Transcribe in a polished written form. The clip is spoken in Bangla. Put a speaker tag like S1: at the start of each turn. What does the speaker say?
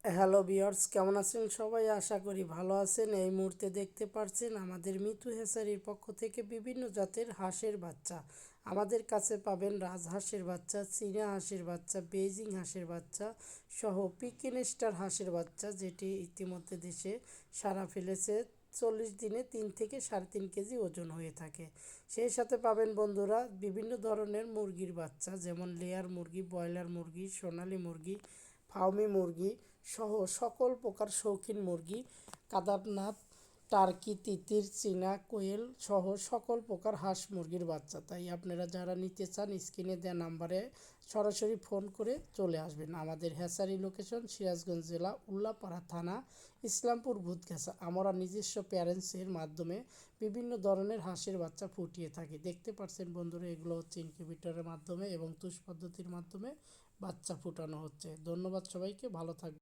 S1: হ্যালো ভিউয়ার্স, কেমন আছেন সবাই? আশা করি ভালো আছেন। এই মুহূর্তে দেখতে পাচ্ছেন আমাদের মিতু হ্যাচারির পক্ষ থেকে বিভিন্ন জাতের হাঁসের বাচ্চা। আমাদের কাছে পাবেন রাজহাঁসের বাচ্চা, চীনা হাঁসের বাচ্চা, বেইজিং হাঁসের বাচ্চা সহ পিকিং স্টার হাঁসের বাচ্চা, যেটি ইতিমধ্যে দেশে সাড়া ফেলেছে। 40 দিনে 3 থেকে 3.5 কেজি ওজন হয়ে থাকে। সেই সাথে পাবেন বন্ধুরা বিভিন্ন ধরনের মুরগির বাচ্চা, যেমন লেয়ার মুরগি, ব্রয়লার মুরগি, সোনালী মুরগি, ফার্মি মুরগি সহ সকল প্রকার শৌখিন মুরগি, কাদারনাথ, টার্কি, তিতির, চীনা কোয়েল সহ সকল প্রকার হাঁস মুরগির বাচ্চা। তাই আপনারা যারা নিতে চান স্ক্রিনে দেওয়া নাম্বারে সরাসরি ফোন করে চলে আসবেন। আমাদের হ্যাচারি লোকেশন সিরাজগঞ্জ জেলা, উল্লাপাড়া থানা, ইসলামপুর ভূতগাছা। আমরা নিজস্ব প্যারেন্টসের মাধ্যমে বিভিন্ন ধরনের হাঁসের বাচ্চা ফুটিয়ে থাকি। দেখতে পাচ্ছেন বন্ধুরা, এগুলো হচ্ছে ইনকিউবেটরের মাধ্যমে এবং তুষ পদ্ধতির মাধ্যমে বাচ্চা ফুটানো হচ্ছে। ধন্যবাদ সবাইকে, ভালো থাকবেন।